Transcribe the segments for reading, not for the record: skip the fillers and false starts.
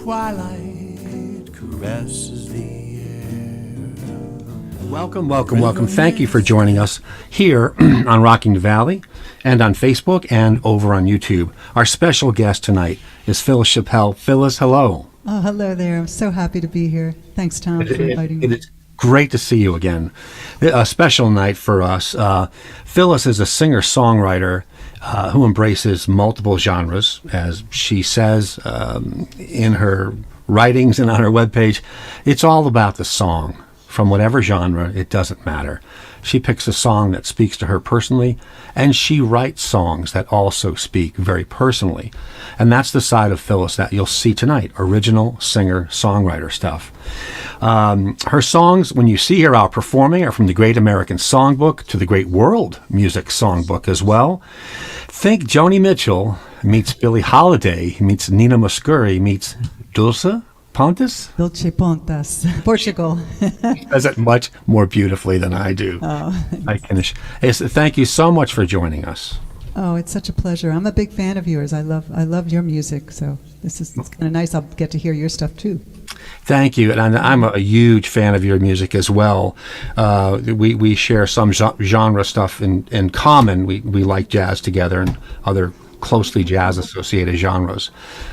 twilight caresses the air. Welcome. Thank you for joining us here on Rocking the Valley and on Facebook and over on YouTube. Our special guest tonight is Phyllis Chappell. Phyllis, hello. Oh, hello there. I'm so happy to be here. Thanks, Tom, for inviting me. It is great to see you again. A special night for us. Phyllis is a singer-songwriter who embraces multiple genres, as she says in her writings and on her webpage. It's all about the song. From whatever genre, it doesn't matter. She picks a song that speaks to her personally, and she writes songs that also speak very personally. And that's the side of Phyllis that you'll see tonight, original singer-songwriter stuff. Her songs, when you see her out performing, are from the Great American Songbook to the Great World Music Songbook as well. Think Joni Mitchell meets Billie Holiday, meets Nina Muscuri, meets Dulce Pontes? Dulce Pontes, Portugal. Does it much more beautifully than I do. Oh, Thank you so much for joining us. Oh, it's such a pleasure. I'm a big fan of yours. I love your music, so it's kind of nice. I'll get to hear your stuff too. Thank you, and I'm a huge fan of your music as well. We share some genre stuff in common. We like jazz together and other closely jazz-associated genres.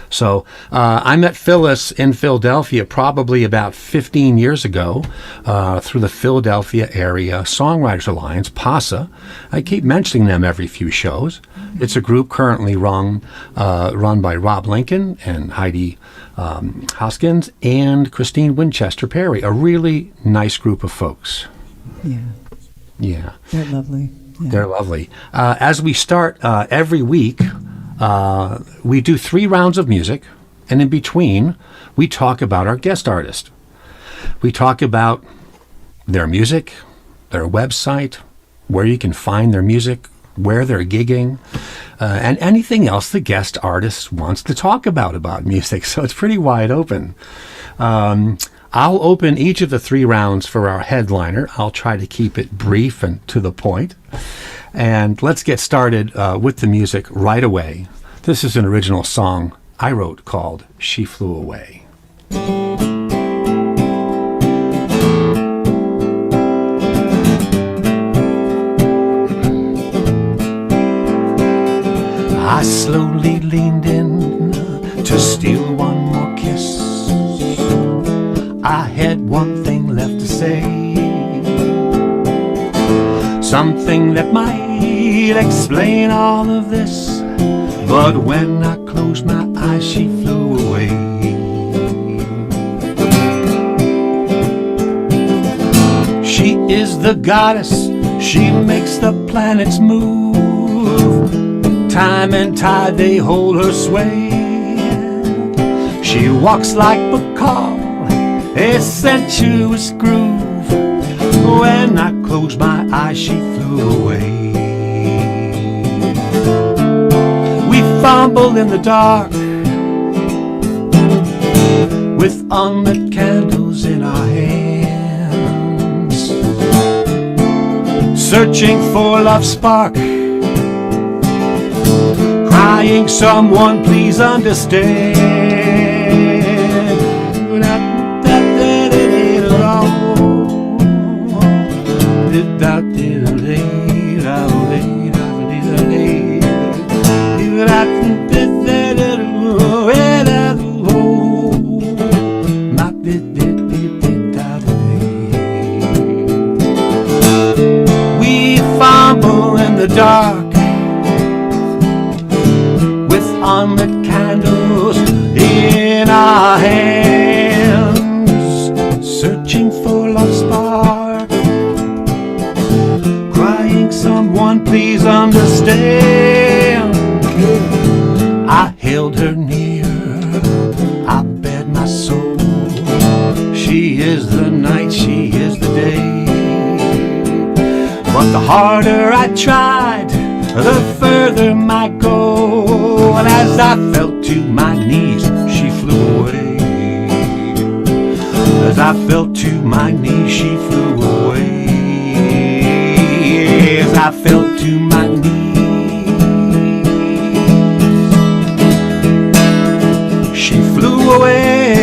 So I met Phyllis in Philadelphia probably about 15 years ago through the Philadelphia Area Songwriters Alliance, PASA. I keep mentioning them every few shows. It's a group currently run by Rob Lincoln and Heidi Hoskins and Christine Winchester Perry, a really nice group of folks. Yeah. They're lovely. Yeah. They're lovely. As we start every week, we do 3 rounds of music, and in between, we talk about our guest artist. We talk about their music, their website, where you can find their music, where they're gigging, and anything else the guest artist wants to talk about music. So it's pretty wide open. I'll open each of the 3 rounds for our headliner. I'll try to keep it brief and to the point. And let's get started with the music right away. This is an original song I wrote called She Flew Away. I slowly leaned in to steal one more kiss. I had one thing left to say, something that might explain all of this, but when I closed my eyes, she flew away. She is the goddess, she makes the planets move. Time and tide, they hold her sway. She walks like Bacall, a sensuous groove. When I closed my eyes, she flew away. We fumbled in the dark with unlit candles in our hands, searching for love's spark, crying, someone please understand. We fumble in the dark with unlit candles in our hands, searching for love's spark, crying, someone please understand. I held her near, I bared my soul. She is the night, she is the day. But the harder I tried, the further my goal. And as I fell to my knees, she flew away. As I fell to my knees, she flew away. As I fell to my knees, she flew away.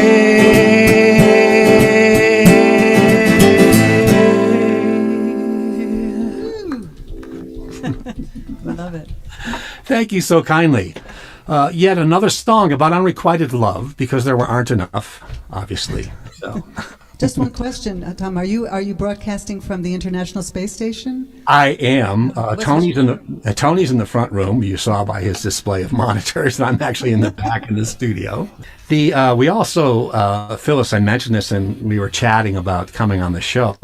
thank you so kindly. Yet another song about unrequited love, because there aren't enough, obviously. So. Just one question, Tom. Are you broadcasting from the International Space Station? I am. What's Tony's in the front room. You saw by his display of monitors. And I'm actually in the back in the studio. We also, Phyllis, I mentioned this, and we were chatting about coming on the show,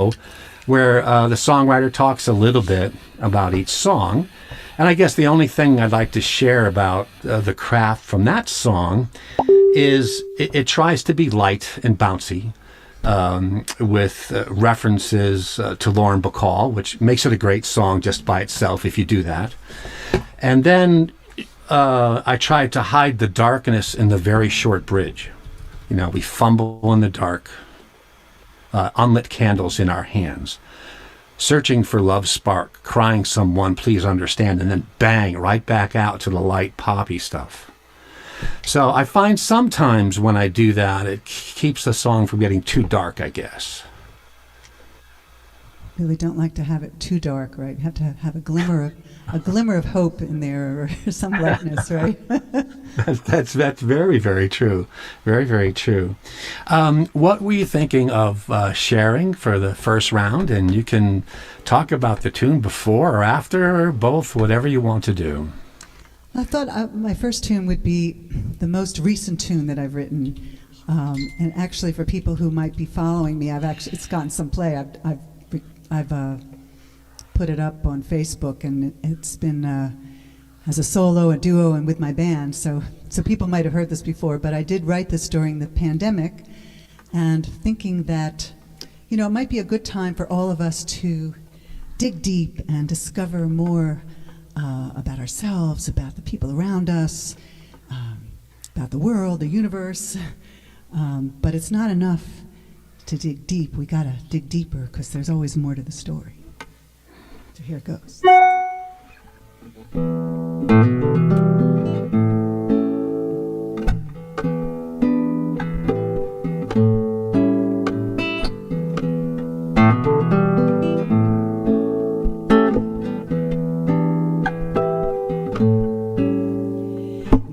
where the songwriter talks a little bit about each song. And I guess the only thing I'd like to share about the craft from that song is it tries to be light and bouncy, with references to Lauren Bacall, which makes it a great song just by itself if you do that. And then I tried to hide the darkness in the very short bridge. You know, we fumble in the dark, unlit candles in our hands, searching for love's spark, crying someone, please understand, and then bang, right back out to the light poppy stuff. So I find sometimes when I do that, it keeps the song from getting too dark, I guess. Really don't like to have it too dark, right? You have to have a glimmer of hope in there, or some lightness, right? That's very, very true. Very, very true. What were you thinking of sharing for the first round? And you can talk about the tune before or after, or both, whatever you want to do. I thought my first tune would be the most recent tune that I've written, and actually for people who might be following me, it's gotten some play. I've put it up on Facebook, and it's been as a solo, a duo, and with my band. So people might have heard this before, but I did write this during the pandemic, and thinking that, you know, it might be a good time for all of us to dig deep and discover more about ourselves, about the people around us, about the world, the universe. But it's not enough to dig deep. We gotta dig deeper, because there's always more to the story. So here it goes.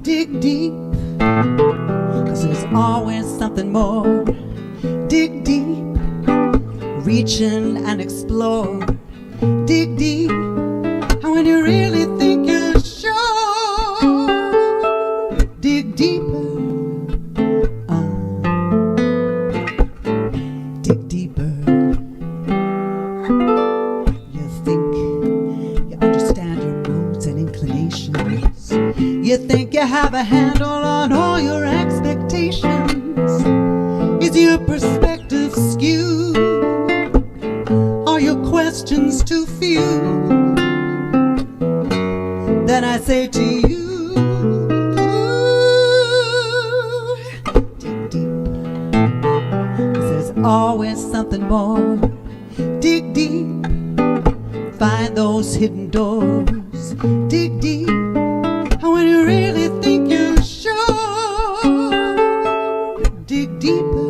Dig deep, 'cause there's always something more. Dig deep, reach in and explore. Dig deep, and when you really think you're sure, dig deeper. Dig deeper. You think you understand your moods and inclinations. You think you have a handle on all your expectations. Is your perspective skewed? Are your questions too few? Then I say to you, dig deep, 'cause there's always something more. Dig deep, find those hidden doors. Dig deep, and when you really think you're sure, dig deeper.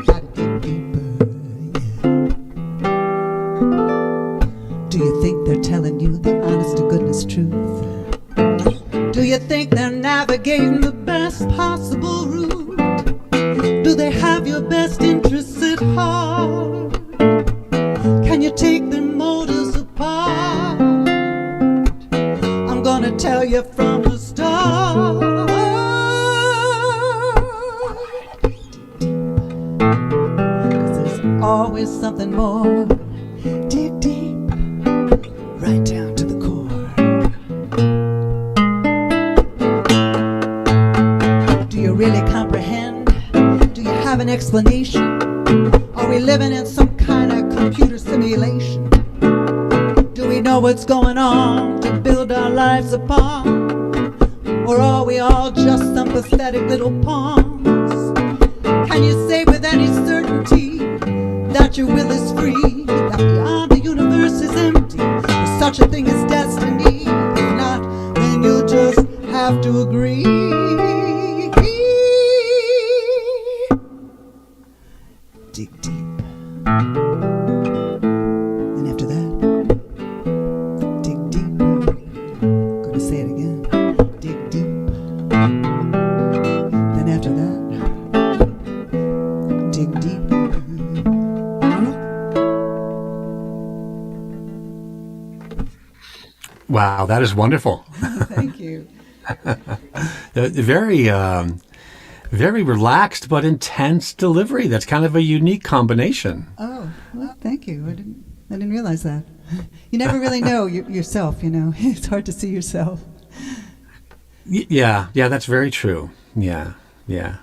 Gotta dig deeper, yeah. Do you think they're telling you the honest to goodness truth? Do you think they're navigating the best possible route? Do they have your best interests at heart? Can you take their motives apart? I'm gonna tell you from the start. 'Cause there's always something more. Dig deep, right down to the core. Do you really comprehend? Do you have an explanation? Are we living in some kind of computer simulation? Do we know what's going on to build our lives upon? Or are we all just some pathetic little pawns? Can you say with any certainty that your will is free? That beyond the universe is empty? There's such a thing as destiny. If not, then you'll just have to agree. Dig deep. And after that, dig Wow, that is wonderful. Thank you. Very, very relaxed but intense delivery. That's kind of a unique combination. Oh, well, thank you. I didn't realize that. You never really know yourself, you know. It's hard to see yourself. Yeah, that's very true. Yeah, yeah.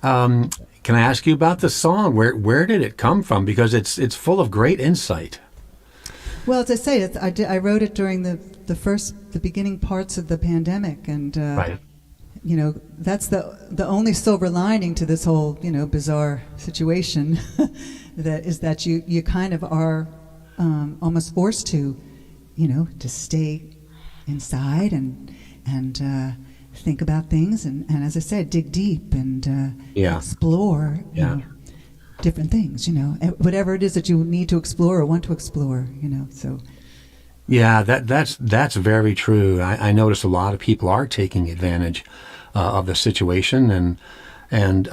Can I ask you about the song? Where did it come from? Because it's full of great insight. Well, as I say, I wrote it during the beginning parts of the pandemic, and Right. you know, that's the only silver lining to this whole, you know, bizarre situation that you kind of are almost forced to, you know, to stay inside and think about things and as I said, dig deep and Yeah. explore, you Yeah. know, different things, you know, whatever it is that you need to explore or want to explore, you know. So Yeah, that's very true. I notice a lot of people are taking advantage of the situation, and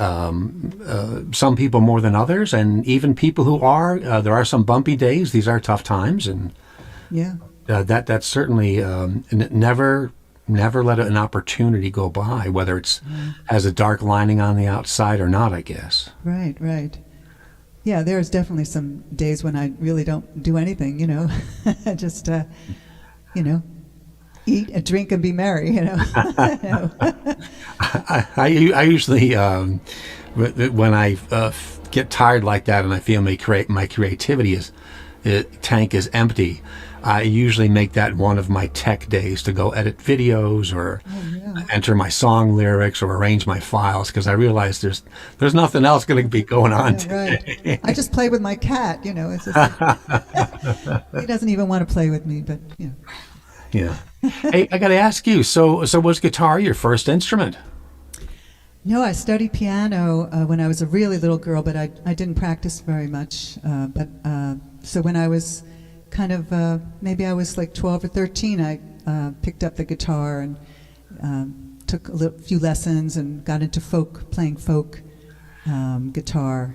some people more than others, and even people who are. There are some bumpy days. These are tough times, and yeah. that's certainly never let an opportunity go by, whether it's has a dark lining on the outside or not. I guess. Right. Yeah, there's definitely some days when I really don't do anything, you know. Just, you know, eat and drink and be merry, you know. I usually when I get tired like that and I feel my creativity tank is empty, I usually make that one of my tech days to go edit videos or enter my song lyrics or arrange my files, because I realize there's nothing else going to be going on today. Right. I just play with my cat, you know. It's just like, he doesn't even want to play with me, but, you know. Yeah. Hey, I got to ask you. So was guitar your first instrument? No, I studied piano when I was a really little girl, but I didn't practice very much. So when I was kind of, maybe I was like 12 or 13, I picked up the guitar and took a few lessons and got into playing folk guitar,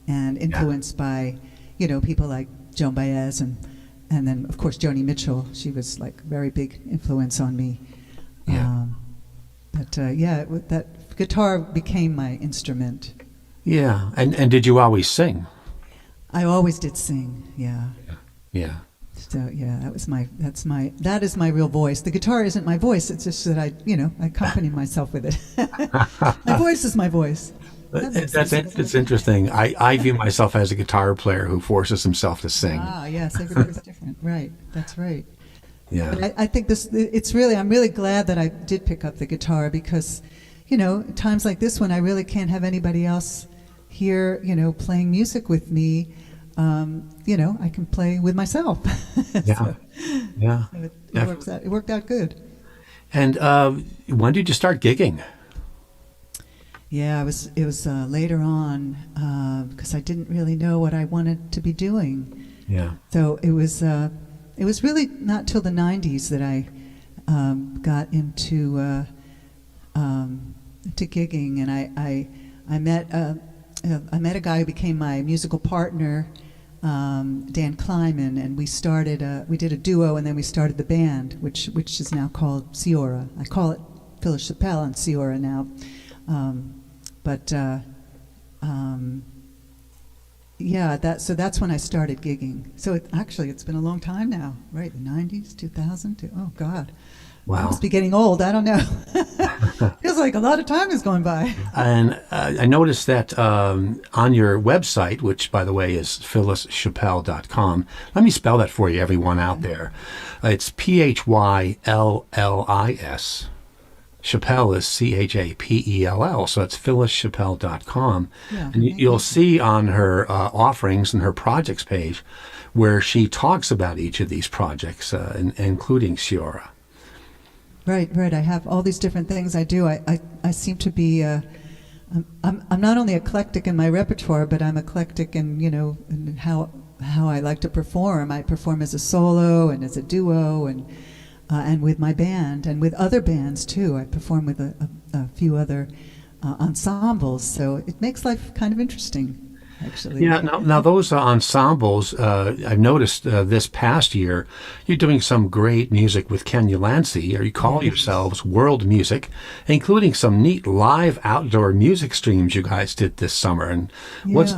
and influenced by, you know, people like Joan Baez and then of course Joni Mitchell. She was like a very big influence on me. Yeah. That guitar became my instrument. Yeah. And did you always sing? I always did sing. Yeah. Yeah. So yeah, that is my real voice. The guitar isn't my voice. It's just that I accompany myself with it. My voice is my voice. It's interesting. I view myself as a guitar player who forces himself to sing. Ah, yes, everybody's different. Right, that's right. Yeah. But I think I'm really glad that I did pick up the guitar, because, you know, times like this when I really can't have anybody else here, you know, playing music with me, you know, I can play with myself. Yeah. Yeah. So it worked out good. And when did you start gigging? Yeah, it was later on, because I didn't really know what I wanted to be doing. Yeah. So it was really not till the 90s that I got into gigging, and I met a guy who became my musical partner, Dan Kleiman, and we did a duo, and then we started the band, which is now called Ciora. I call it Phyllis Chappelle and Ciora now. So that's when I started gigging. So it's been a long time now, right? The 90s, 2000. Oh God, I Wow. must be getting old. I don't know. Feels like a lot of time has gone by. And I noticed that on your website, which, by the way, is phyllischappelle.com. Let me spell that for you, everyone out there. It's Phyllis. Chappelle is Chapell, so it's phyllischappelle.com. Yeah, And you'll see on her offerings and her projects page where she talks about each of these projects, including Ciora. Right. I have all these different things I do. I seem to be. I'm not only eclectic in my repertoire, but I'm eclectic in, you know, in how I like to perform. I perform as a solo and as a duo and with my band and with other bands too. I perform with a few other ensembles, so it makes life kind of interesting. actually. Yeah, now those ensembles, I've noticed this past year, you're doing some great music with Ken Ulansey, or you call yourselves World Music, including some neat live outdoor music streams you guys did this summer. And what's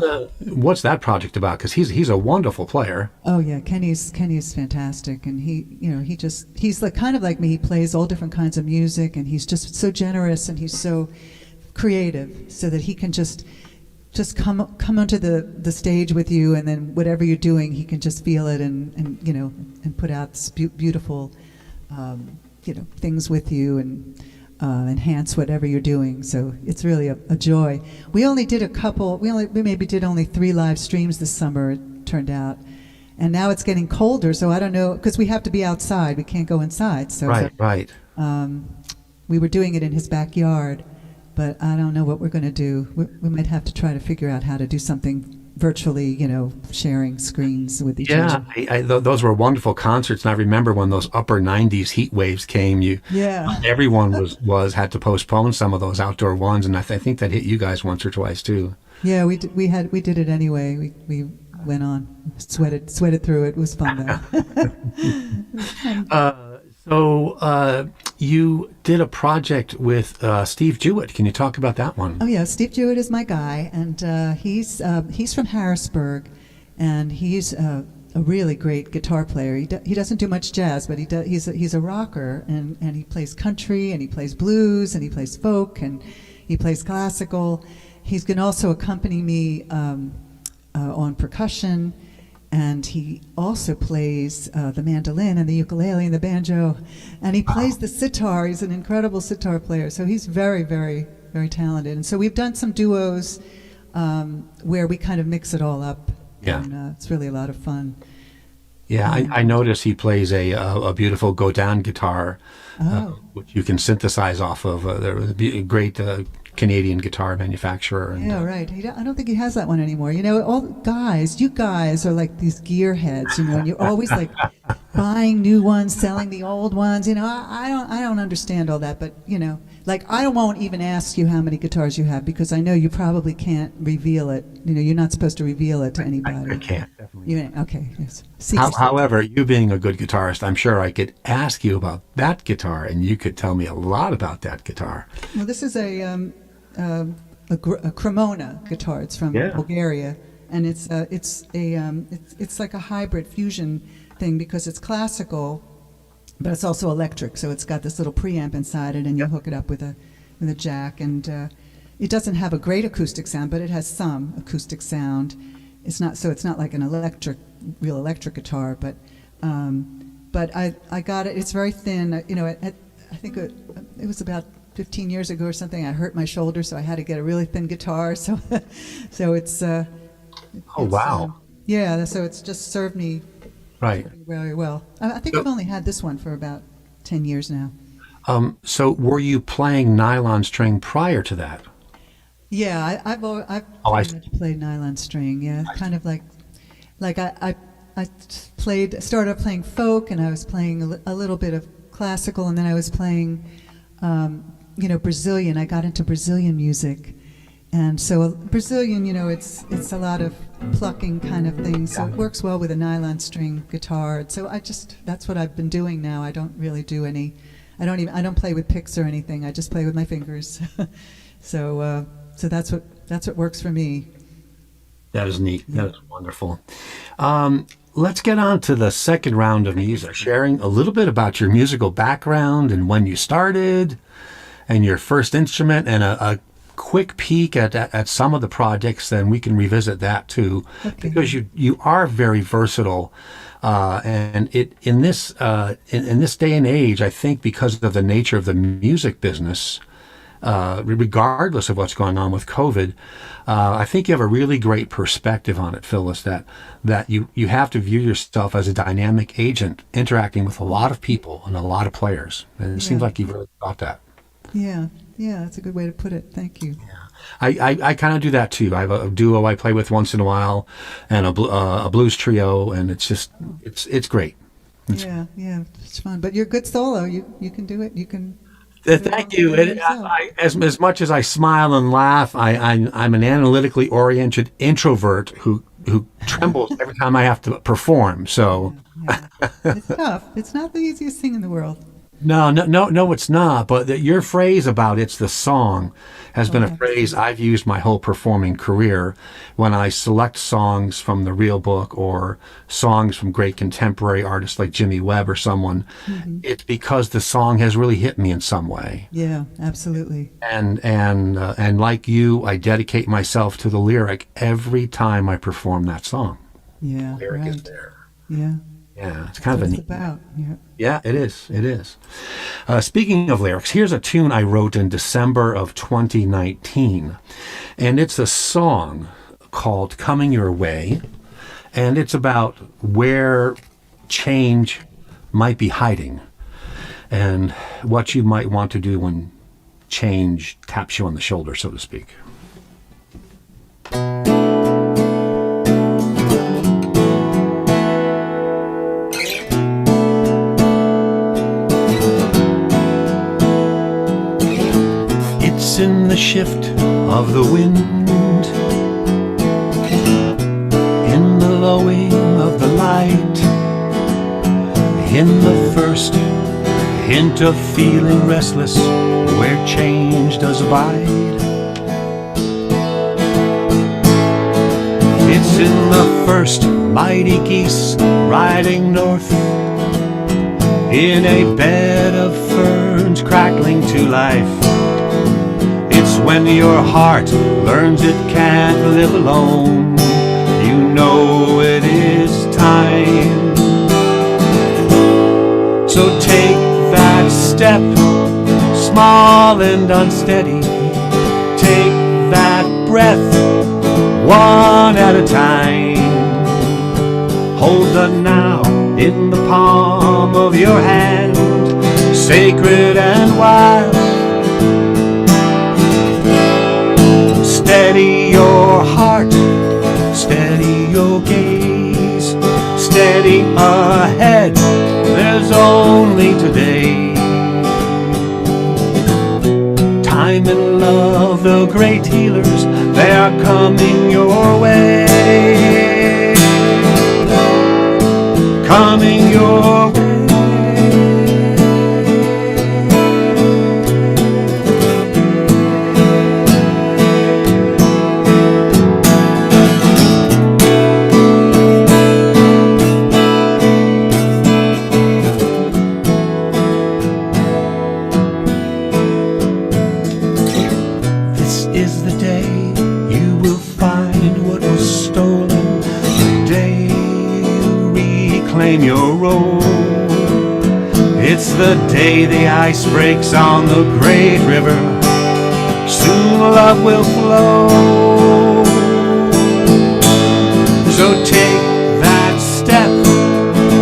that project about? Because he's a wonderful player. Oh yeah, Kenny's fantastic, and he's like kind of like me. He plays all different kinds of music, and he's just so generous, and he's so creative, so that he can just come onto the stage with you, and then whatever you're doing, he can just feel it, and and put out this beautiful things with you, and enhance whatever you're doing. So it's really a joy. We only did we maybe did only 3 live streams this summer, it turned out. And now it's getting colder, so I don't know, because we have to be outside. We can't go inside. So Right. We were doing it in his backyard, but I don't know what we're going to do. We might have to try to figure out how to do something virtually, sharing screens with each other. Yeah, those were wonderful concerts, and I remember when those upper 90s heat waves came. Everyone had to postpone some of those outdoor ones, and I think that hit you guys once or twice too. Yeah, we did it anyway. We went on, sweated through it. It was fun though. So you did a project with Steve Jewett. Can you talk about that one? Oh yeah, Steve Jewett is my guy, and he's from Harrisburg, and he's a really great guitar player. He doesn't do much jazz, but he's a rocker, and he plays country, and he plays blues, and he plays folk, and he plays classical. He's going to also accompany me on percussion, and he also plays the mandolin and the ukulele and the banjo, and he plays the sitar. He's an incredible sitar player, so he's very, very, very talented. And so we've done some duos where we kind of mix it all up. Yeah. And it's really a lot of fun. Yeah, I noticed he plays a beautiful Godin guitar, which you can synthesize off of. A great Canadian guitar manufacturer. And, yeah, right. I don't think he has that one anymore. You guys are like these gearheads, and you're always like buying new ones, selling the old ones. I don't understand all that, but like I won't even ask you how many guitars you have, because I know you probably can't reveal it. You're not supposed to reveal it to anybody. I can't. Definitely. Okay. Yes. However, you being a good guitarist, I'm sure I could ask you about that guitar, and you could tell me a lot about that guitar. Well, this is a Cremona guitar. It's from Bulgaria, and it's like a hybrid fusion thing, because it's classical, but it's also electric. So it's got this little preamp inside it, and you hook it up with a jack, and it doesn't have a great acoustic sound, but it has some acoustic sound. It's not like an real electric guitar, but I got it. It's very thin. I think it was about 15 years ago or something. I hurt my shoulder, so I had to get a really thin guitar. So it's. Oh wow! So it's just served me right very well. I think I've only had this one for about 10 years now. So were you playing nylon string prior to that? Yeah, I've pretty much played nylon string. Yeah, kind of like I started playing folk, and I was playing a little bit of classical, and then I was playing. Brazilian. I got into Brazilian music, and so Brazilian, it's a lot of plucking kind of thing. So it works well with a nylon string guitar. So that's what I've been doing now. I don't really do any. I don't play with picks or anything. I just play with my fingers. So that's what works for me. That is neat. Yeah. That is wonderful. Let's get on to the second round of music, sharing a little bit about your musical background and when you started and your first instrument, and a quick peek at some of the projects. Then we can revisit that too, because you are very versatile, and in this day and age, I think because of the nature of the music business, regardless of what's going on with COVID, I think you have a really great perspective on it, Phyllis, that you have to view yourself as a dynamic agent interacting with a lot of people and a lot of players. And it seems like you've really got that. Yeah, that's a good way to put it. Thank you. Yeah. I kind of do that too. I have a duo I play with once in a while, and a blues trio, and it's great. Yeah, it's fun. But you're good solo. You can do it. You can. Thank you. As much as I smile and laugh, I'm an analytically oriented introvert who trembles every time I have to perform. So Yeah. It's tough. It's not the easiest thing in the world. no, it's not. But your phrase about "it's the song" has been a phrase I've used my whole performing career. When I select songs from the real book or songs from great contemporary artists like Jimmy Webb or someone, it's because the song has really hit me in some way. Yeah, absolutely. And like you, I dedicate myself to the lyric every time I perform that song. Yeah, Lyric is right. there. Yeah. Yeah, it's That's kind what of a it's about. Yeah. Yeah, it is. It is. Speaking of lyrics, here's a tune I wrote in December of 2019. And it's a song called Coming Your Way. And it's about where change might be hiding and what you might want to do when change taps you on the shoulder, so to speak. It's in the shift of the wind, in the lowing of the light, in the first hint of feeling restless where change does abide. It's in the first mighty geese riding north, in a bed of ferns crackling to life. It's when your heart learns it can't live alone. You know it is time. So take that step, small and unsteady. Take that breath, one at a time. Hold the now in the palm of your hand, sacred and wild. Steady your heart, steady your gaze, steady ahead, there's only today. Time and love, the great healers, they are coming your way. Coming your way. This is the day you will find what was stolen, the day you reclaim your role. It's the day the ice breaks on the great river. Soon love will flow. So take that step,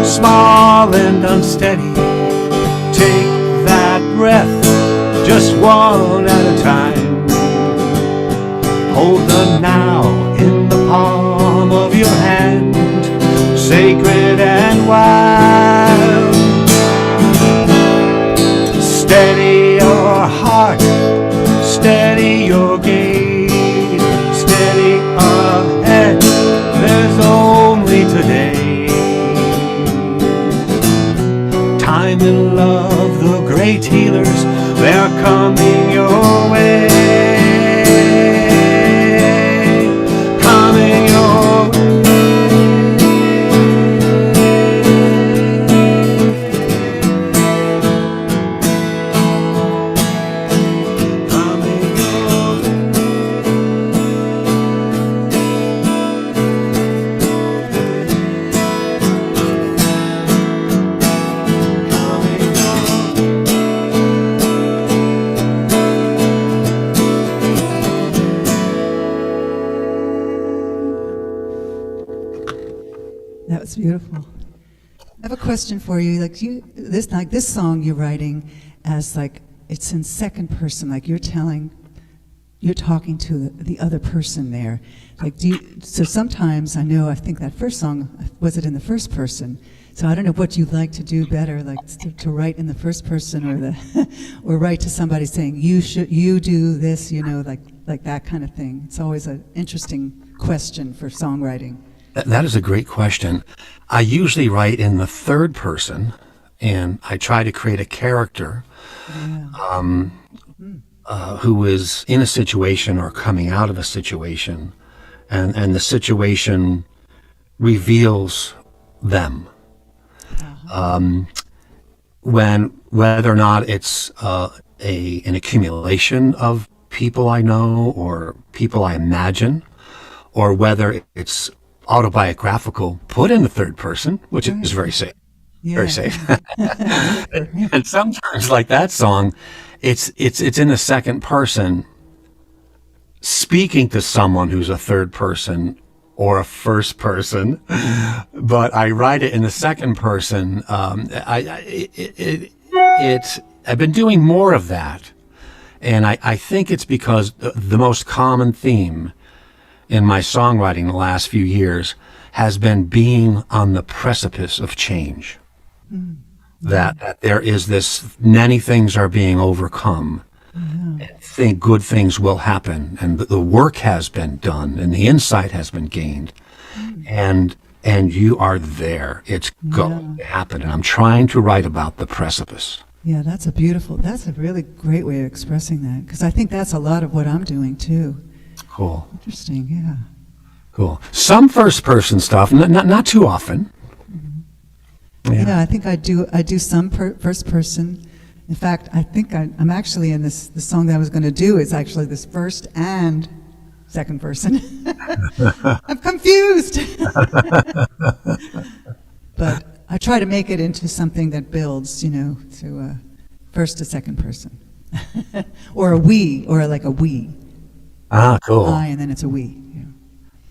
small and unsteady. Take that breath, just one at a time. Hold the now in the palm of your hand, sacred and wild. Steady your heart, steady your gaze, steady ahead, there's only today. Time and love, the great healers, they're coming your way. Coming your way. Coming your way. Coming your way. That was beautiful. I have a question for you. This song you're writing as like it's in second person, like you're talking to the other person there. Like, so sometimes I think that first song, was it in the first person? So I don't know what you'd like to do better, like to write in the first person, or write to somebody saying you do this, like that kind of thing. It's always an interesting question for songwriting. That is a great question. I usually write in the third person, and I try to create a character who is in a situation or coming out of a situation, and the situation reveals them. Whether or not it's an accumulation of people I know or people I imagine, or whether it's autobiographical, put in the third person, which is very safe. Yeah. Very safe. And sometimes, like that song, it's in the second person, speaking to someone who's a third person or a first person, but I write it in the second person. I've been doing more of that, and I think it's because the most common theme in my songwriting the last few years has been being on the precipice of change. That there is this, many things are being overcome. And good things will happen, and the work has been done, and the insight has been gained, and you are there. It's going to happen, and I'm trying to write about the precipice. Yeah, that's a really great way of expressing that, because I think that's a lot of what I'm doing too. Cool. Interesting, yeah. Cool. Some first-person stuff, not too often. Yeah, I think I do some first person. In fact, I think I'm actually in the song that I was going to do is actually this first and second person. I'm confused. But I try to make it into something that builds, to first to second person. Or a we, or like a we. Ah, cool. I, and then it's a we.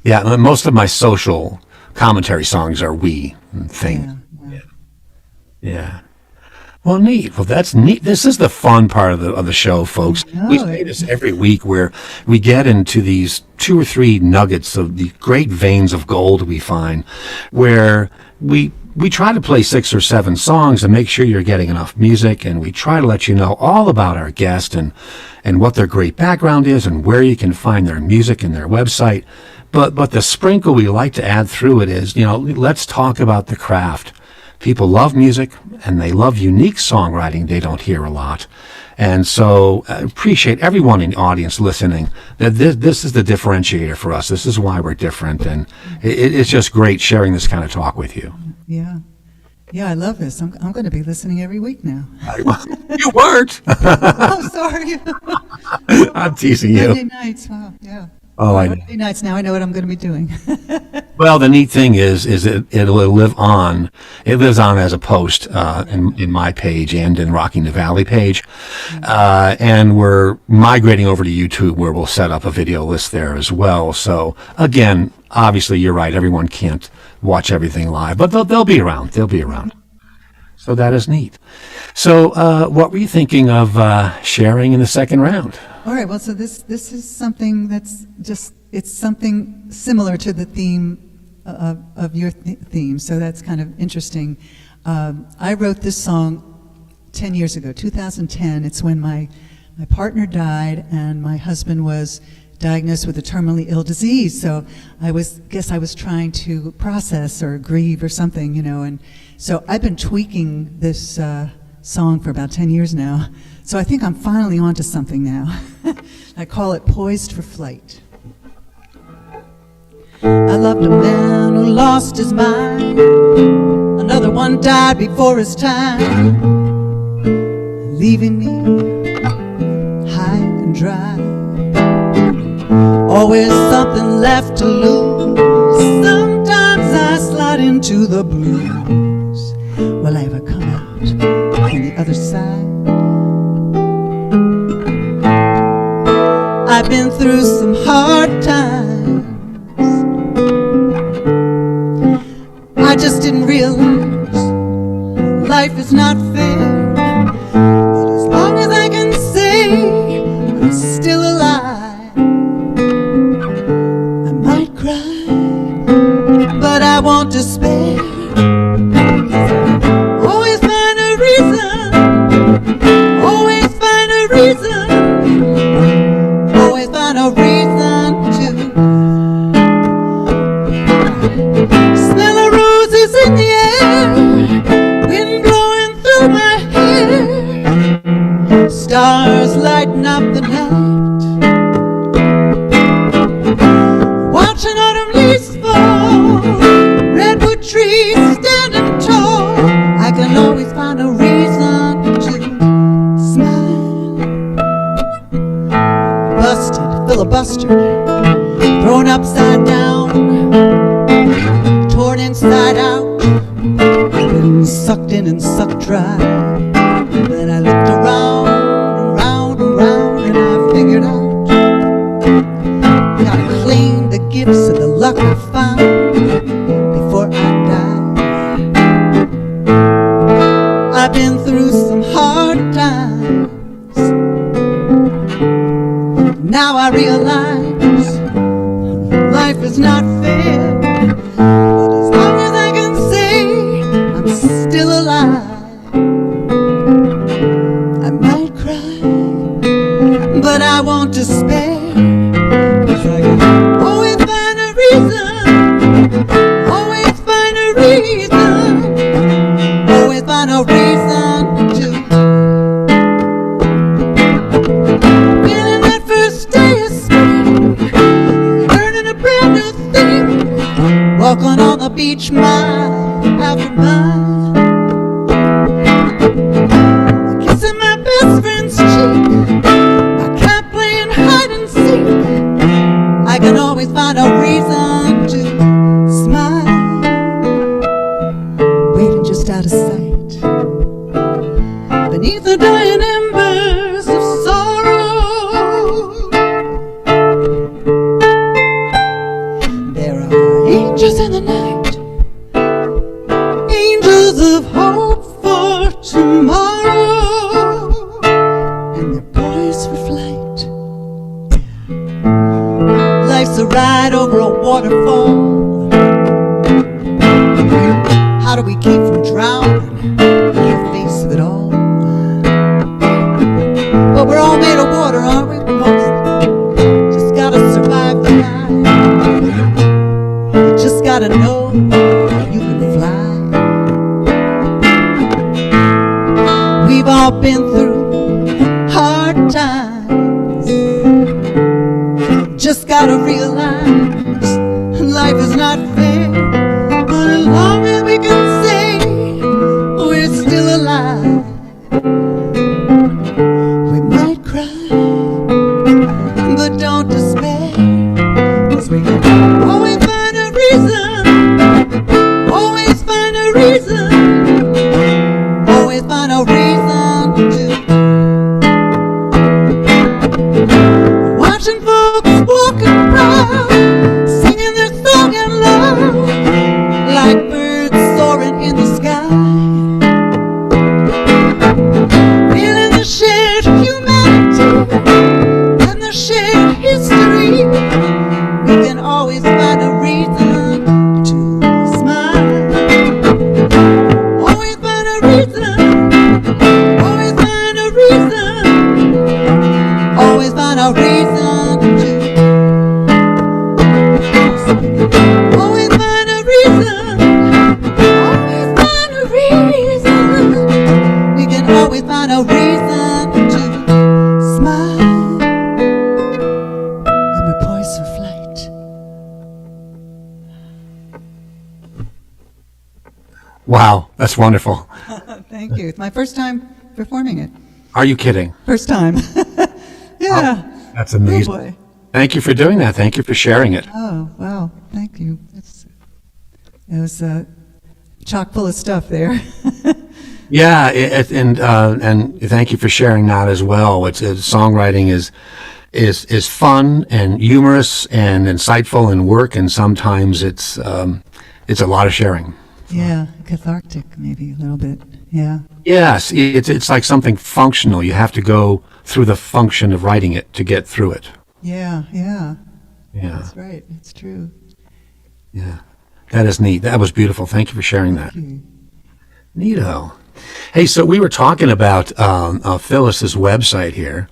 Yeah, most of my social commentary songs are we things. Yeah. Well, neat. Well, that's neat. This is the fun part of the show, folks. We say this every week, where we get into these 2 or 3 nuggets of the great veins of gold we find, where we try to play 6 or 7 songs and make sure you're getting enough music, and we try to let you know all about our guest and what their great background is and where you can find their music and their website. But the sprinkle we like to add through it is, let's talk about the craft. People love music, and they love unique songwriting they don't hear a lot. And so I appreciate everyone in the audience listening. That this is the differentiator for us. This is why we're different, and it's just great sharing this kind of talk with you. Yeah. Yeah, I love this. I'm going to be listening every week now. You weren't. Oh, sorry. I'm teasing you. Monday nights, wow, yeah. Oh, I know. Monday nights, now I know what I'm going to be doing. Well, the neat thing is it'll live on. It lives on as a post in my page and in Rocking the Valley page, and we're migrating over to YouTube, where we'll set up a video list there as well. So again, obviously, you're right. Everyone can't watch everything live, but they'll be around. They'll be around. So that is neat. So what were you thinking of sharing in the second round? All right, well, so this is something that's it's something similar to the theme of your theme, so that's kind of interesting. I wrote this song 10 years ago, 2010. It's when my partner died and my husband was diagnosed with a terminally ill disease. So I was trying to process or grieve or something, and so I've been tweaking this song for about 10 years now. So I think I'm finally onto something now. I call it Poised for Flight. I loved a man who lost his mind. Another one died before his time, leaving me high and dry. Always something left to lose. Sometimes I slide into the blues. Will I ever come out on the other side? I've been through some hard times. I just didn't realize life is not fair. But as long as I can say I'm still alive, I might cry, but I won't despair. 'Cause lighting up the night. Watching autumn leaves fall, redwood trees standing tall. I can always find a reason to smile. Busted, filibustered, thrown upside down, torn inside out, been sucked in and sucked dry. Then I looked around, around, around, and I figured out gotta claim the gifts of the luck I found before I die. I've been through some hard times. Now I realize life is not fair, but as long as I can say I'm still alive, I might cry, but I won't despair. 'Cause I can always find a reason, always find a reason, always find a reason to. Feeling that first day of spring, learning a brand new thing, walking on the beach mile after mile, kissing my best friend's cheek, I can't playing hide and seek. I can always find a reason to smile, waiting just out of sight, beneath the dying embers of sorrow. There are angels in the night, angels of hope for tomorrow, and they're poised for flight. Life's a ride over a waterfall. How do we keep from drowning in the face of it all? But we're all made of water, aren't we? Most just gotta survive the night. You just gotta know you can fly. We've all been through hard times. Just gotta realize life is not fair, but as long as we can say we're still alive, we might cry, but don't despair. 'Cause we can always find a reason, always find a reason, always find a reason to. Watching folks walking proud, singing their song in love, like birds soaring in the sky. Feeling the shared humanity and the shared history, we can always find a reason to smile. Always find a reason, always find a reason, always find a reason to. Always find a reason, always find a reason. We can always find a reason to smile. And we're poised for flight. Wow, that's wonderful. Thank you. It's my first time performing it. Are you kidding? First time. Yeah. That's amazing. Oh boy. Thank you for doing that. Thank you for sharing it. Oh, wow. Thank you. It was chock full of stuff there. Yeah, and thank you for sharing that as well. Songwriting is fun and humorous and insightful and work, and sometimes it's a lot of sharing. Yeah, cathartic maybe a little bit. Yeah. Yes, it's like something functional. You have to go through the function of writing it to get through it. Yeah, yeah. Yeah, That's right. It's true. yeah. That is neat. That was beautiful. Thank you for sharing that. Thank you. Neato. Hey, so we were talking about Phyllis's website here.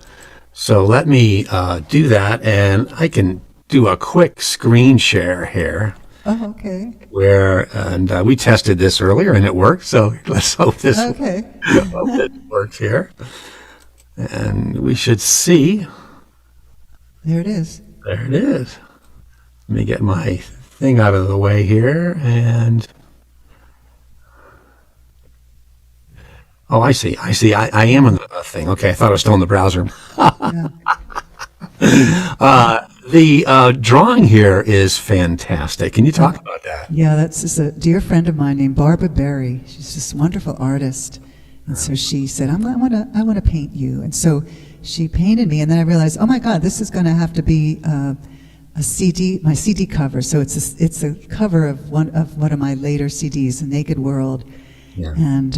So let me do that, and I can do a quick screen share here. Oh, okay. And we tested this earlier, and it worked. So let's hope this Okay. hope it works here. And we should see. There it is. There it is. Let me get my thing out of the way here. And oh, I see. I am in the thing. Okay, I thought I was still in the browser. Yeah. The drawing here is fantastic. Can you talk about that? Yeah, that's just a dear friend of mine named Barbara Berry. She's this wonderful artist, and so she said, I want to paint you." And so she painted me, and then I realized, oh my God, this is going to have to be a CD, my CD cover. So it's a cover of one of my later CDs, "The Naked World," Yeah. and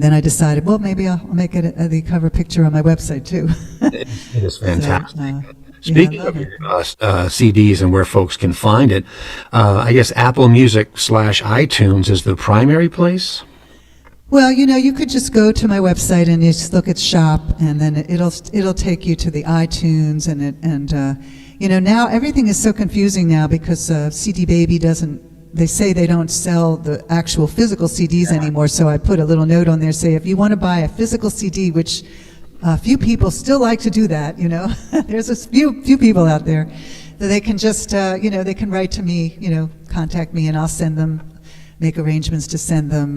then I decided, well, maybe I'll make it the cover picture on my website too. It is fantastic. So, Speaking I of love it. CDs and where folks can find it, I guess Apple Music / iTunes is the primary place. Well, you could just go to my website and you just look at shop, and then it'll take you to the iTunes, and now everything is so confusing now because CD Baby doesn't. They say they don't sell the actual physical CDs anymore. So I put a little note on there, say if you want to buy a physical CD, which few people still like to do that. There's a few people out there that they can just they can write to me, contact me, and I'll send them, make arrangements to send them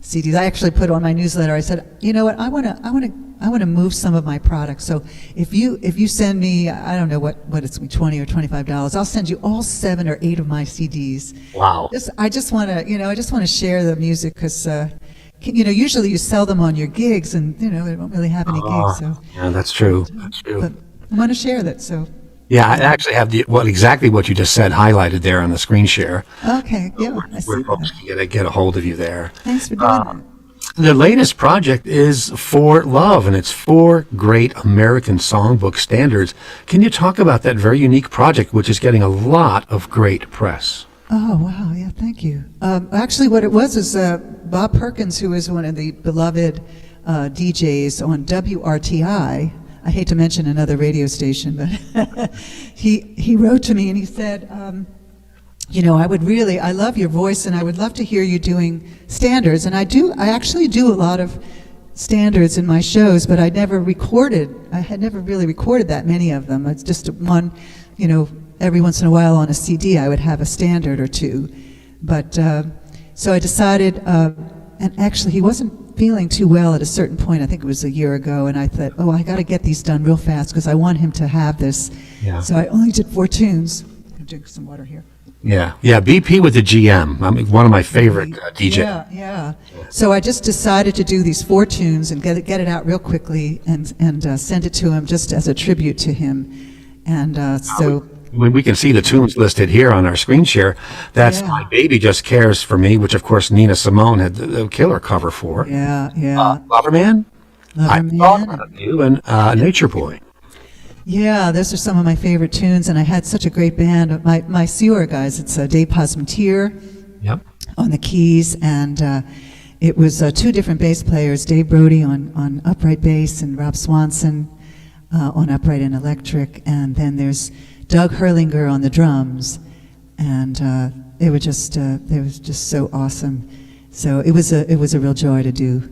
CDs. I actually put on my newsletter, I said, you know what, I want to move some of my products. So if you send me, I don't know what it's $20 or $25, I'll send you all 7 or 8 of my CDs. Wow. I just want to share the music because usually you sell them on your gigs, and they don't really have any gigs. So Yeah, that's true. That's true. but I want to share that. So Yeah, I actually have exactly what you just said highlighted there on the screen share. okay, yeah, I see Where folks that. can get a hold of you there. Thanks for doing that. The latest project is For Love, and it's 4 great American songbook standards. Can you talk about that very unique project, which is getting a lot of great press? Oh, wow. Yeah, thank you. Actually, what it was is Bob Perkins, who is one of the beloved DJs on WRTI. I hate to mention another radio station, but he wrote to me and he said, I love your voice and I would love to hear you doing standards. And I actually do a lot of standards in my shows, but I had never really recorded that many of them. It's just one, every once in a while on a CD I would have a standard or two. But so I decided, and actually he wasn't feeling too well at a certain point, I think it was a year ago, and I thought, I got to get these done real fast because I want him to have this. Yeah. So I only did 4 tunes. I'm drinking some water here. Yeah, BP with the GM. I mean, one of my favorite DJ. Yeah. So I just decided to do these 4 tunes and get it out real quickly and send it to him just as a tribute to him. And so When we can see the tunes listed here on our screen share, that's Yeah. My Baby Just Cares for Me, which of course Nina Simone had the killer cover for. yeah, Loverman, I Loverman. Thought of You, and Nature Boy. Yeah, those are some of my favorite tunes, and I had such a great band. My Sewer guys, it's Dave Posmentier Yep. on the keys, and it was 2 different bass players, Dave Brody on upright bass and Rob Swanson on upright and electric, and then there's Doug Hurlinger on the drums, and it was just so awesome. So it was a real joy to do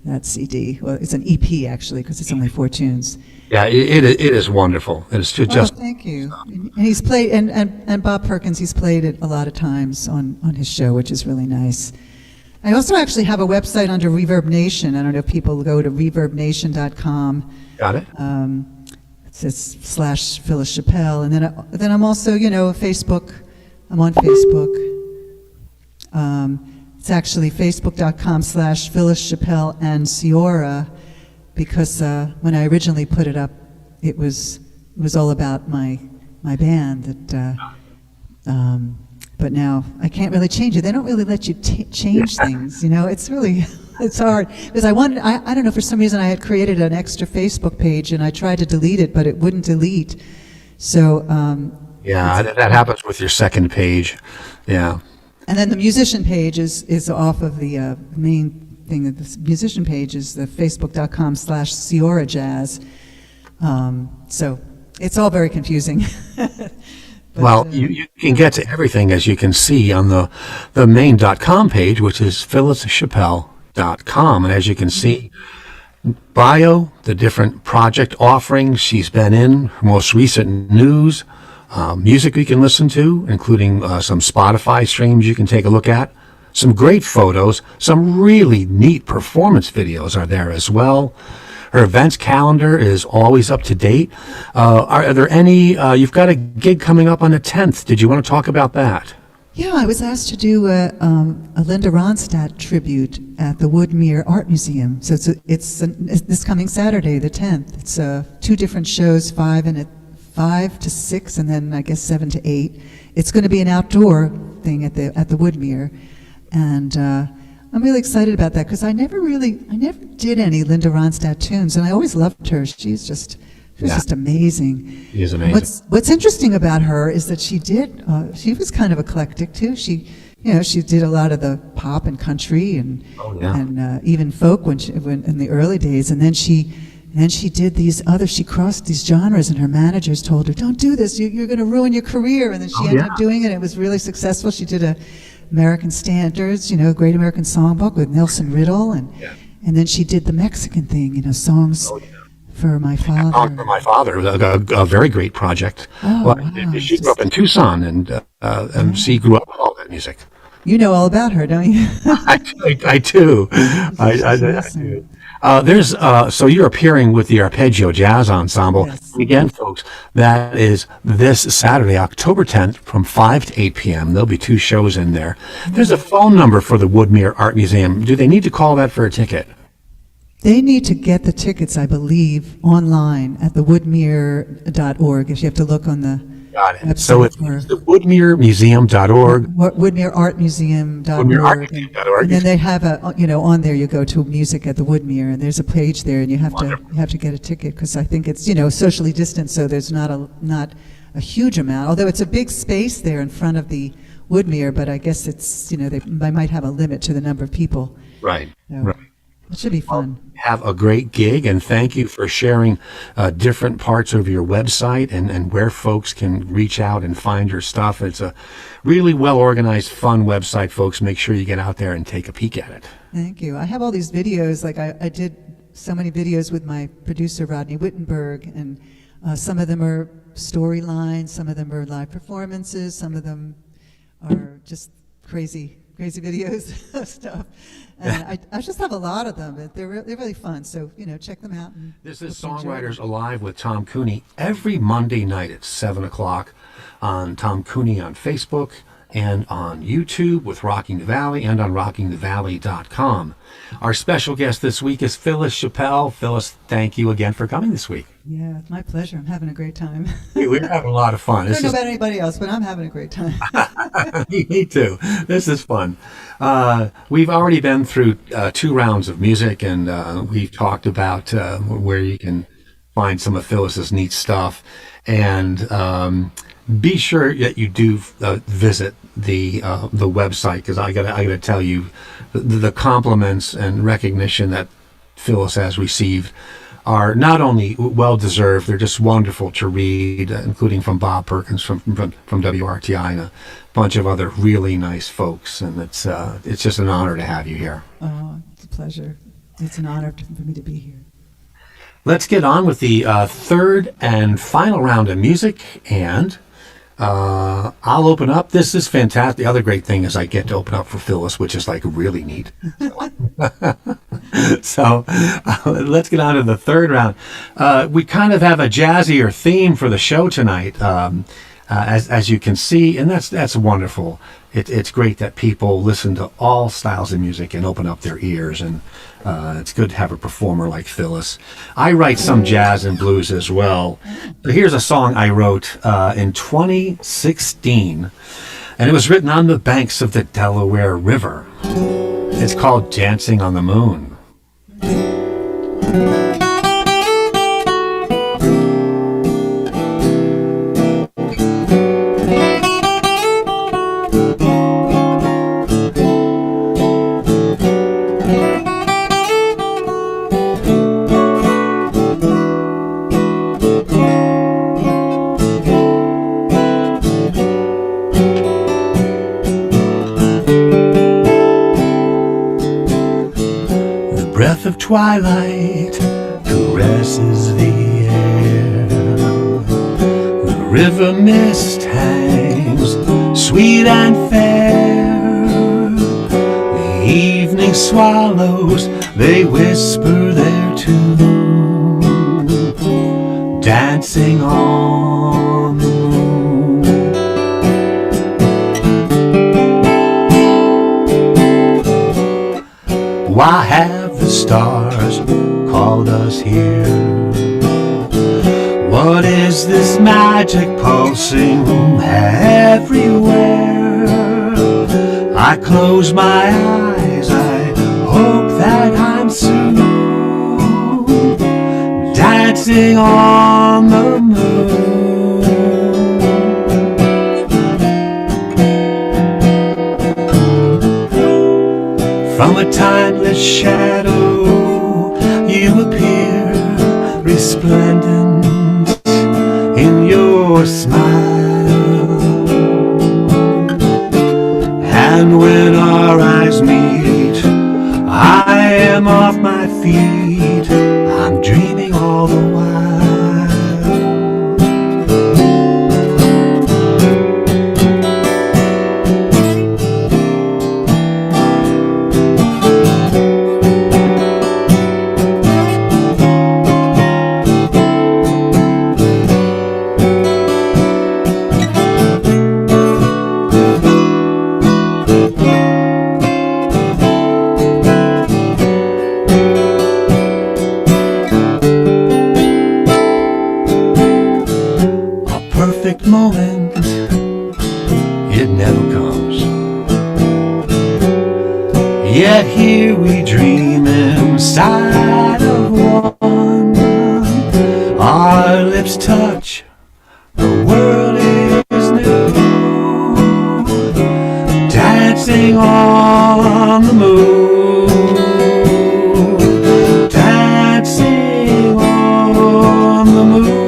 that CD. Well, it's an EP actually because it's only 4 tunes. Yeah, it is wonderful. It's just Thank you. And he's played, and Bob Perkins, he's played it a lot of times on his show, which is really nice. I also actually have a website under Reverb Nation. I don't know if people go to reverbnation.com. got it. It says / Phyllis Chappelle, and then I'm also, Facebook. I'm on Facebook. It's actually facebook.com / Phyllis Chappelle and Ciora, because when I originally put it up, it was all about my band. But now I can't really change it. They don't really let you change things. It's hard because I don't know, for some reason I had created an extra Facebook page and I tried to delete it, but it wouldn't delete. So Yeah, that happens with your second page. Yeah. and then the musician page is off of the main thing. The musician page is the facebook.com / Ciora Jazz. So it's all very confusing. But, Well, you can get to everything, as you can see, on the main .com page, which is phyllischappelle.com. And as you can see, bio, the different project offerings she's been in, her most recent news, music you can listen to, including some Spotify streams you can take a look at, some great photos, some really neat performance videos are there as well. Her events calendar is always up to date. Are there any, you've got a gig coming up on the 10th. Did you want to talk about that? Yeah, I was asked to do a Linda Ronstadt tribute at the Woodmere Art Museum. So it's this coming Saturday, the 10th. It's 2 different shows, 5 to 6, and then I guess 7 to 8. It's going to be an outdoor thing at the Woodmere, and I'm really excited about that because I never did any Linda Ronstadt tunes, and I always loved her. She's just amazing. She is amazing. What's interesting about her is that she was kind of eclectic too. She did a lot of the pop and country and even folk when in the early days, and then she did she crossed these genres, and her managers told her, "Don't do this. You're going to ruin your career." And then she ended up doing it. It was really successful. She did a American Standards, Great American Songbook with Nelson Riddle, and then she did the Mexican thing, songs for my father. For my father, a very great project. Oh, wow. She grew up in Tucson, and she grew up with all that music. You know all about her, don't you? I do. I do. So you're appearing with the Arpeggio Jazz Ensemble. Yes. Again, folks, that is this Saturday, October 10th from 5 to 8 p.m. There'll be 2 shows in there. There's a phone number for the Woodmere Art Museum. Do they need to call that for a ticket? They need to get the tickets, I believe, online at thewoodmere.org. If you have to look on the Got it. website. So it's the WoodmereMuseum.org. WoodmereArtMuseum.org. WoodmereArtMuseum.org. And then they have on there you go to music at the Woodmere, and there's a page there, and you have to get a ticket because I think it's socially distant, so there's not a huge amount. Although it's a big space there in front of the Woodmere, but I guess it's they might have a limit to the number of people. Right. So Right. it should be fun. Have a great gig, and thank you for sharing different parts of your website and where folks can reach out and find your stuff. It's a really well-organized, fun website, folks. Make sure you get out there and take a peek at it. Thank you. I have all these videos. Like I did so many videos with my producer Rodney Wittenberg, and some of them are storylines, some of them are live performances, some of them are just crazy videos of stuff. And I just have a lot of them. They're really fun. So check them out. And This is hope you enjoy Songwriters them. Alive with Tom Cooney every Monday night at 7 o'clock on Tom Cooney on Facebook and on YouTube with Rocking the Valley and on rockingthevalley.com. Our special guest this week is Phyllis Chappell. Phyllis, thank you again for coming this week. Yeah, it's my pleasure. I'm having a great time. We're having a lot of fun. I don't know about anybody else, but I'm having a great time. Me too. This is fun. We've already been through 2 rounds of music, and we've talked about where you can find some of Phyllis's neat stuff. And be sure that you do visit the website, because I gotta tell you, the compliments and recognition that Phyllis has received are not only well-deserved, they're just wonderful to read, including from Bob Perkins from WRTI and a bunch of other really nice folks. And it's just an honor to have you here. Oh, it's a pleasure. It's an honor for me to be here. Let's get on with the third and final round of music, and I'll open up. This is fantastic. The other great thing is I get to open up for Phyllis, which is like really neat. So let's get on to the third round. We kind of have a jazzier theme for the show tonight, as you can see, and that's wonderful. It's great that people listen to all styles of music and open up their ears, and it's good to have a performer like Phyllis. I write some jazz and blues as well. So here's a song I wrote in 2016, and it was written on the banks of the Delaware River. It's called Dancing on the Moon. of twilight caresses the air. The river mist hangs sweet and fair. The evening swallows, they whisper their tune, dancing on the moon. Why have the stars called us here? What is this magic pulsing everywhere? I close my eyes, I hope that I'm soon dancing on the moon. From a timeless shadow you appear, resplendent in your smile. And when our eyes meet, I am off my feet, I'm dreaming all the while. Perfect moment, it never comes. Yet here we dream inside of one. Our lips touch, the world is new, dancing on the moon, dancing on the moon.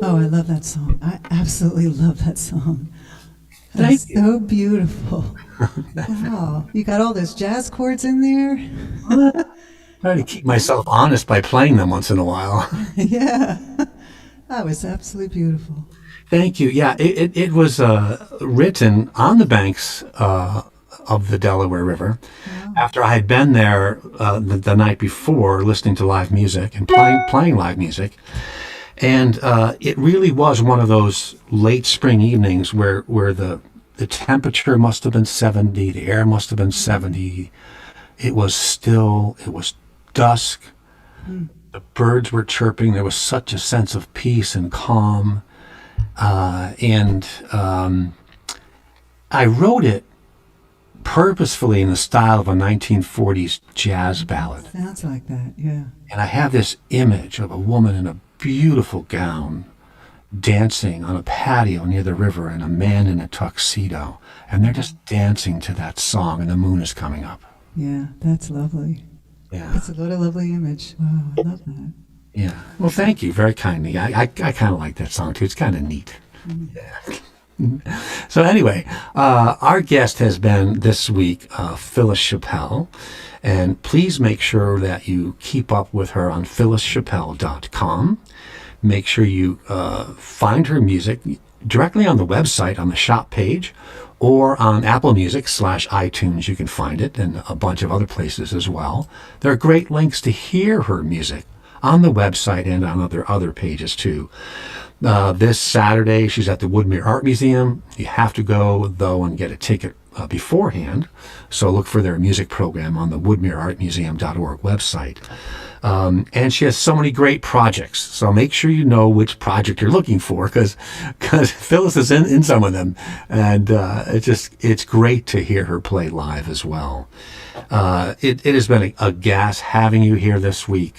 Oh, I love that song. I absolutely love that song. That's so beautiful. Wow. You got all those jazz chords in there? Try to keep myself honest by playing them once in a while. Yeah. That was absolutely beautiful. Thank you. Yeah, it was written on the banks of the Delaware River. Wow. After I had been there the night before, listening to live music and playing live music. And it really was one of those late spring evenings where the temperature must have been 70, the air must have been 70. It was still, it was dusk. The birds were chirping. There was such a sense of peace and calm. And I wrote it purposefully in the style of a 1940s jazz ballad. Sounds like that, yeah. And I have this image of a woman in a beautiful gown dancing on a patio near the river and a man in a tuxedo. And they're just dancing to that song and the moon is coming up. Yeah, that's lovely. Yeah. It's a lovely image. Wow, I love that. Yeah. Well, thank you very kindly. I kind of like that song too. It's kind of neat. Yeah. So anyway, our guest has been this week Phyllis Chappell, and please make sure that you keep up with her on phyllischappell.com. Make sure you find her music directly on the website on the shop page, or on Apple Music /iTunes. You can find it, and a bunch of other places as well. There are great links to hear her music on the website and on other pages too. This Saturday, she's at the Woodmere Art Museum. You have to go, though, and get a ticket beforehand. So look for their music program on the woodmereartmuseum.org website. And she has so many great projects. So make sure you know which project you're looking for, because Phyllis is in some of them. And it's great to hear her play live as well. It has been a gas having you here this week.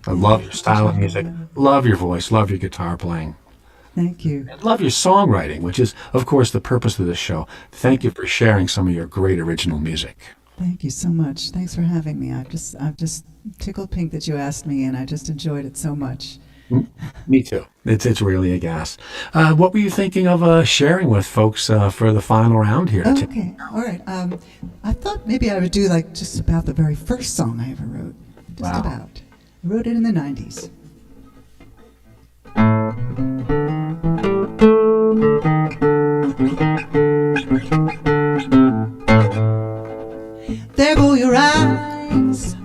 I love your style of music, love your voice, love your guitar playing. Thank you. And love your songwriting, which is, of course, the purpose of this show. Thank you for sharing some of your great original music. Thank you so much. Thanks for having me. I'm just tickled pink that you asked me, and I just enjoyed it so much. Me too. It's really a gas. What were you thinking of sharing with folks for the final round here? Oh, okay, all right. I thought maybe I would do like just about the very first song I ever wrote. Just Wow. about. I wrote it in the 90s. There go your eyes.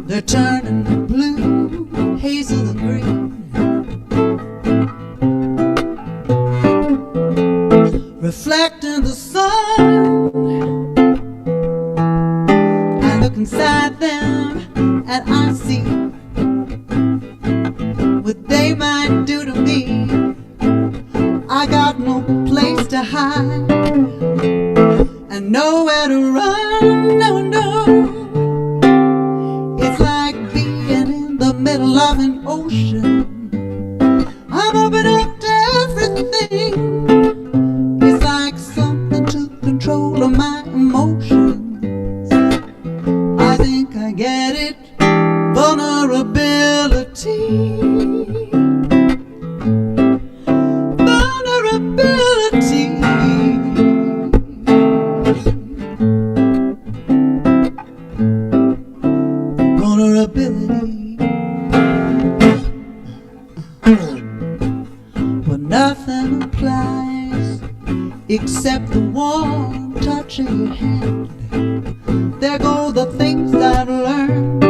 They're turning blue, hazel and green. Reflecting the sun. I look inside them and I see what they might do to me. I got no place to hide and nowhere to run, no, no. It's like being in the middle of an ocean. I'm open up to everything. It's like something to control my emotions. I think I get it. Vulnerability. Vulnerability. Vulnerability. Well, nothing applies except the warm touch of your hand. There go the things I've learned.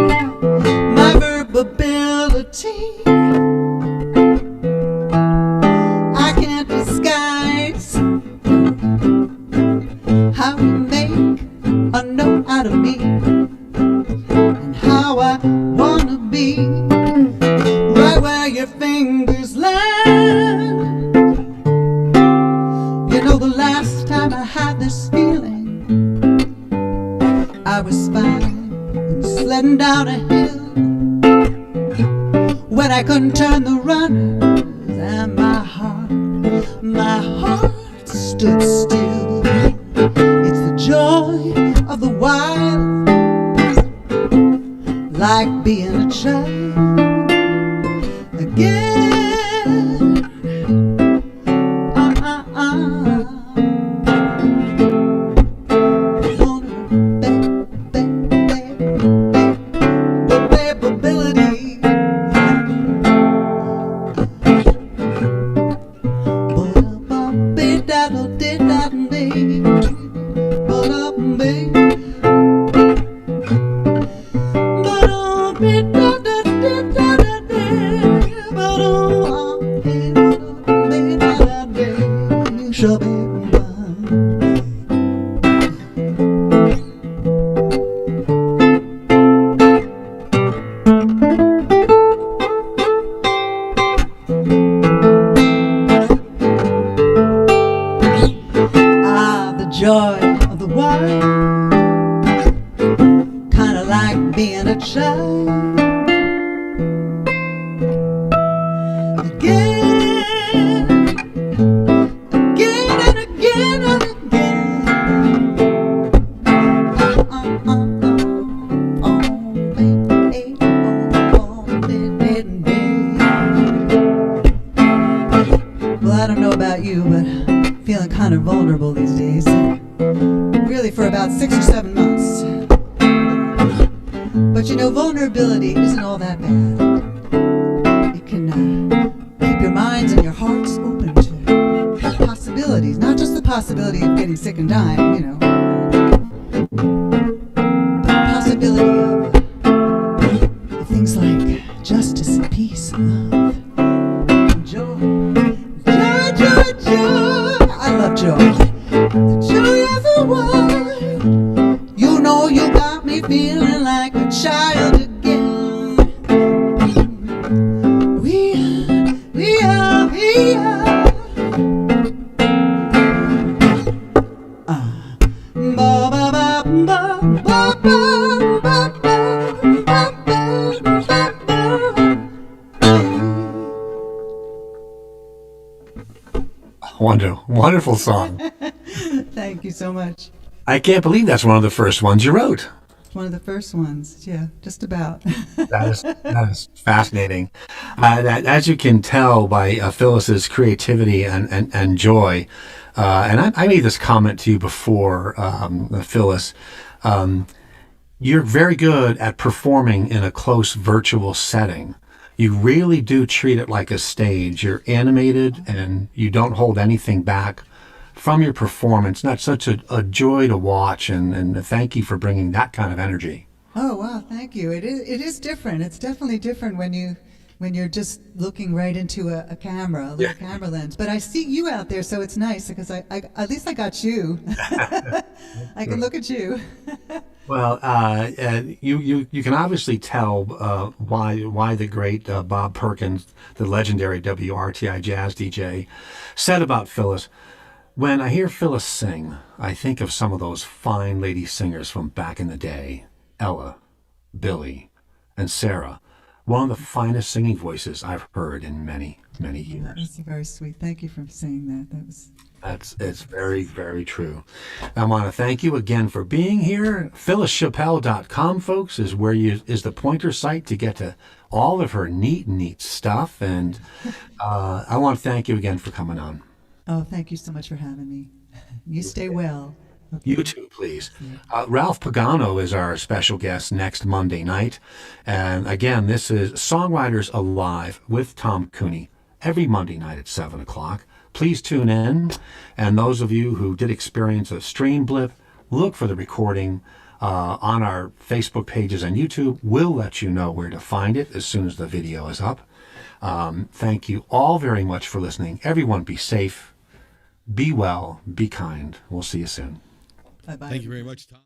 My verbability. I can't disguise how you make a note out of me and how I wanna be right where your fingers land. You know, the last time I had this feeling, I was fine sledding down a hill when I couldn't turn the runners, and my heart stood still. It's the joy of the wild, like being a child again. Joy of the wild, kinda like being a child again, again and again and again. Well, I don't know about you, but I'm feeling kind of vulnerable these days. Really for about 6 or 7 months. But you know, vulnerability isn't all that bad. It can keep your minds and your hearts open to possibilities, not just the possibility of getting sick and dying, you know, but the possibility of things like justice and peace and love and joy. Joy, joy, joy. I love joy. The joy of the world. You know, you got me feeling like a child again. We are. Ba ba ba ba ba ba ba ba ba ba. Wonderful song. Thank you so much. I can't believe that's one of the first ones you wrote. One of the first ones. Yeah, just about. That is fascinating. As you can tell by Phyllis's creativity and joy, and I made this comment to you before, Phyllis. You're very good at performing in a close virtual setting. You really do treat it like a stage. You're animated and you don't hold anything back from your performance. That's such a joy to watch, and thank you for bringing that kind of energy. Oh wow, thank you. It is different. It's definitely different when you're just looking right into a camera, a little camera lens. But I see you out there, so it's nice because I at least I got you. I can look at you. Well, you can obviously tell why the great Bob Perkins, the legendary WRTI jazz DJ, said about Phyllis. When I hear Phyllis sing, I think of some of those fine lady singers from back in the day, Ella, Billie, and Sarah. One of the finest singing voices I've heard in many, many years. That's very sweet. Thank you for saying that. It's very, very true. I want to thank you again for being here. PhyllisChappelle.com, folks, is the pointer site to get to all of her neat stuff. And I want to thank you again for coming on. Oh, thank you so much for having me. You stay well. Okay. You too, please. Ralph Pagano is our special guest next Monday night. And again, this is Songwriters Alive with Tom Cooney every Monday night at 7 o'clock. Please tune in. And those of you who did experience a stream blip, look for the recording on our Facebook pages and YouTube. We'll let you know where to find it as soon as the video is up. Thank you all very much for listening. Everyone be safe, be well, be kind. We'll see you soon. Bye-bye. Thank you very much, Tom.